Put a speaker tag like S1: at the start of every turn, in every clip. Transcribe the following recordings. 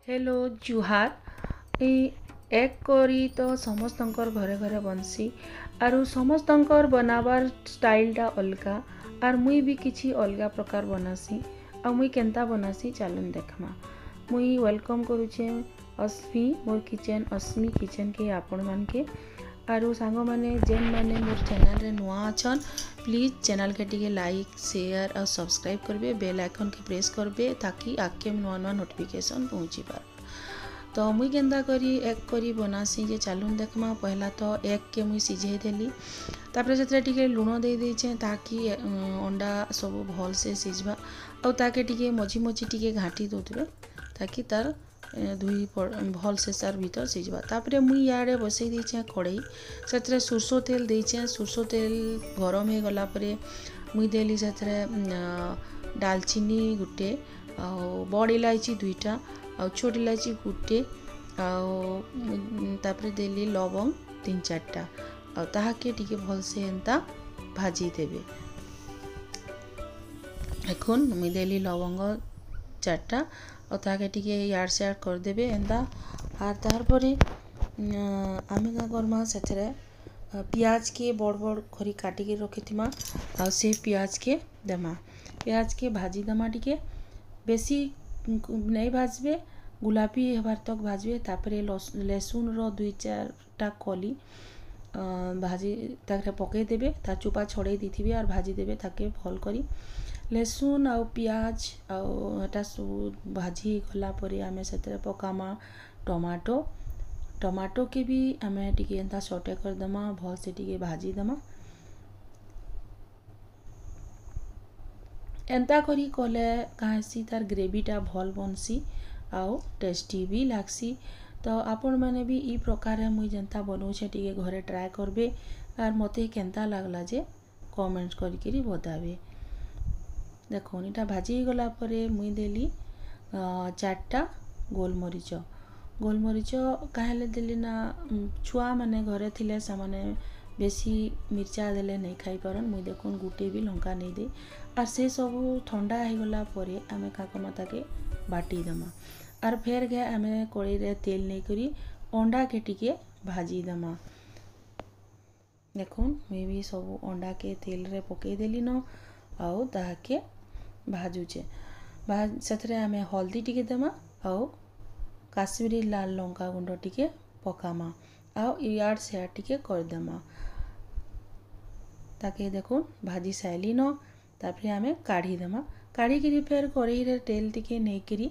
S1: Hello जुहार एक करी तो समस्तंकर घरे घरे बनसी आरु समस्तंकर बनाबार स्टाइलटा अलगा आर मुई भी किछि अलगा प्रकार बनासी आ मुई केन्ता बनासी चलन देखमा। मुई वेलकम करुचे अस्मी मोर किचन अस्मी किचन के आपण मान के आरु सांग माने जेन माने मोर चैनल रे नुआ अछन प्लीज चैनल के टिके लाइक शेयर और सब्सक्राइब करबे बेल आइकन के प्रेस करबे ताकि आके नुआ नुआ नोटिफिकेशन पहुँची पार। तो मुई केन्ता करी एक करी बनासी जे चालून देखमा। पहला तो एक के मुई सिझे देली तापर से टिके लुण दे देछे ताकि अंडा सब भल से सिझबा और ताके टिके मझी मझी टिके घाटी दोतबे ताकि तार धुई भल से सार भीतर सिझबा। तापर मुई याडे बसई देछे कड़ाई से सुरसो तेल देछे सुरसो तेल गरम हो गला परे मुई देली से डालचीनी गुटे आ बड़ इलायची दुईटा आ छोट इलायची गुटे तापर देली लवंग 3-4टा आ ताहाके टिके भल से एंता भाजी देबे। एखन मुई देली लवंग 4टा और ताके टिके यार सेयार कर देबे एंता आर तार परे आमे का करमा सेथरे प्याज के बड़ बड़ खरी काटी के रखिथिमा आ से प्याज के देमा प्याज के भाजी देमा टिके बेसी नहीं भाजबे गुलाबी हेबार तक भाजबे। तापरे लहसुन रो 2-4टा कली भाजी ताकरे पकई देबे ता चुपा छड़े दीथिबे और भाजी देबे ताके भल करी लहसुन आ प्याज आटा सब भाजी गला परे आमे सेतरे पकामा टमाटो टमाटो के भी आमे टिके एंता सॉटे कर दमा भल से टिके भाजी दमा। एंता करी कले कहाँसी तार ग्रेवीटा भल बनसी आउ टेस्टी भी लागसी। तो आपण मैंने भी ई प्रकार मुई जनता बनौछे टिके घरे ट्राए करबे आर मते केन्ता लागला जे कमेंट करी बताबे। देखो इटा भाजी गला परे मुई देली 4टा गोलमरीच गोलमरीच काहेले देली ना छुआ माने घरे थिले सामाने बेसी मिर्चा देले नहीं खाई पारन मुई देखुन गुटे भी लंका नहीं दे आर से सब ठंडा हो गला परे आमे का कमा ताके बाटी दमा आर फेर गे आमे कड़ाई रे तेल नहीं करी अंडा के टिके भाजी दमा। देखुन मुई भी सब अंडा के तेल रे पकई देली न आउ ताके भाजुचे से आमे हल्दी टिके देमा आउ काश्मीरी लाल लंका गुंड टिके पकामा आउ इयार सेयार टिके कर देमा ताके देखुन भाजी साइली न तापरे आमे काढ़ी देमा काढ़ी किरी फेर कड़ाई रे तेल टिके नहीं करी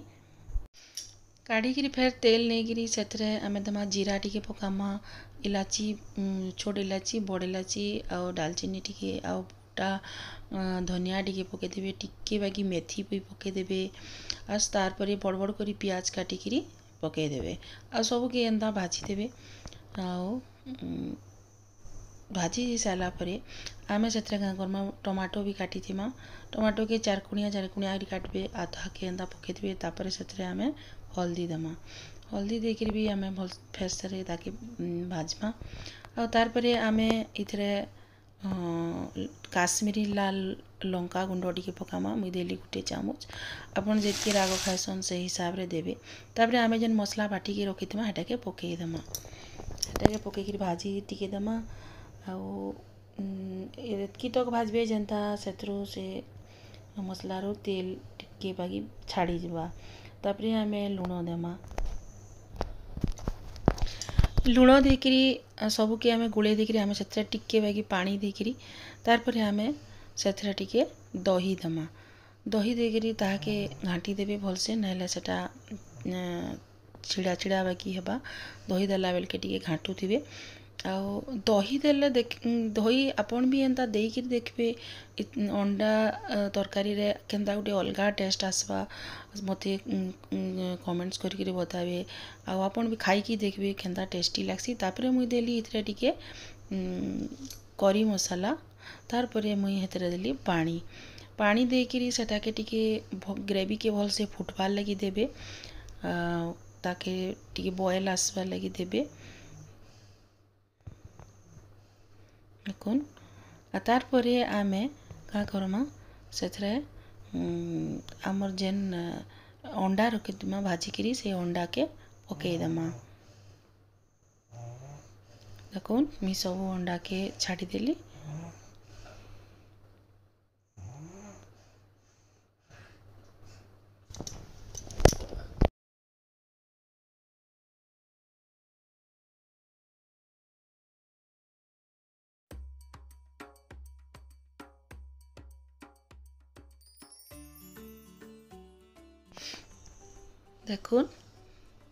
S1: काढ़ी किरी फेर तेल नहीं करी सेतरे आमे देमा जीरा टिके पकामा इलाची छोट इलाची बड़ इलाची आउ दालचीनी टिके आउ धनिया टिके पके देबे टिके बाकी मेथी भी पके देबे और तार परे बड़ बड़ करी प्याज काटी किरी पके देबे आ सब के एंता भाजी देबे आउ भाजी सारा परे आमे सेतरे का करमा टमाटो भी काटी थिमा टमाटो के 4 कुणिया काटबे आधा के एंता पके देबे तापर सेतरे आमे हल्दी देमा हल्दी देकर भी आमे भल फेर से ताके भाजमा आ तार परे आमे इथरे काश्मीरी लाल लंका गुंड टिके पकामा मुई देली गुटे चामच आपन जेतके राग खाइसन से हिसाब रे देबे। तापरे आमे जेन मसला बाटी के रखिथिमा हेटा के पकई देमा हेटा के पकई के भाजी टिके देमा आउ एतकी तक भाजबे जेनता सेतरो से मसला रो तेल टिके बागी छाड़ी जबा। तापरे आमे लुण देमा लुण देकरी सबू के आमे गुले देकरी आमे सेतरे टिके बागी पानी देकरी तार परे आमे सेतरे टिके दही देमा दही देकरी ताके घाटी देबे भल से नहले सेटा छिड़ा छिड़ा बाकी हेबा दही देला बेल के टिके घाटू थिबे आउ दही देले दही आपन भी एंता देकरी देखबे अंडा तरकारी रे केनता गुटे अलगा टेस्ट आसबा मते कमेंट्स करी बताबे आउ आपन भी खाई की देखबे केनता टेस्टी लागसी। तापरे मुई देली इथरे टिके करी मसाला तार परे मुई हेतरे देली पानी पानी देकरी सेटा के टिके ग्रेवी के भल से फुटबार लगी देबे ताके टिके बॉयल आसबार लगी देबे। देखुन तार परे आमे का करमा सेथरे आमर जेन अंडा रखिदेमा भाजिकी से अंडा के पकईदेमा। देखुन मुई सब अंडा के छाड़ीदेली। देखुन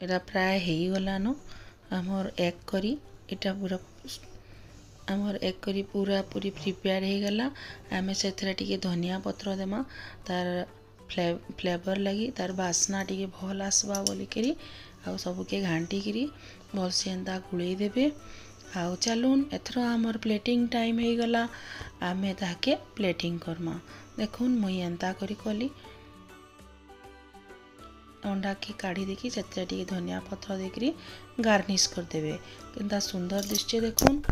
S1: एटा प्राय हो गलान आमर एग करी। एटा पूरा आमर एग करी पूरा पूरी प्रिपेयर हो गला। आमे से टिके धनिया पत्र देमा तार फ्लेवर लगी तार बास्ना टिके भल आसबा बोलिकी आउ सबके घांटिकी भलसे एंता गुड़े देबे। आउ चलून एथर आमर प्लेटिंग टाइम हो गला। आमे ताके प्लेटिंग करमा। देखुन मुई एंता करी कली अंडा के काढ़ी देखी से टिके धनिया पत्र देकरी गार्निश करदेवे केनता सुंदर दिशचे। देखुन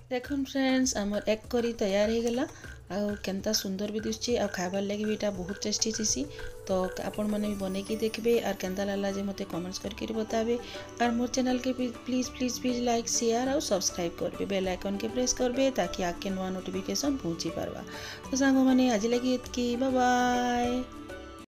S1: देखुन फ्रेंड्स आमर एग करी तैयार हो गला। आउ केनता सुंदर भी दिशचे आ खाइबार लगी भी एटा बहुत टेस्टी थीसी। तो आपण माने भी बनेकी देखबे और केनता लागला जे मते कमेंट्स करके बताबे। और मोर चैनल के please please please like share और सब्सक्राइब करबे, बेल आइकन के प्रेस करबे ताकि आके नवा नोटिफिकेशन पहुंची पारबा। तो सांग माने आज लगी एतकी, बाय बाय।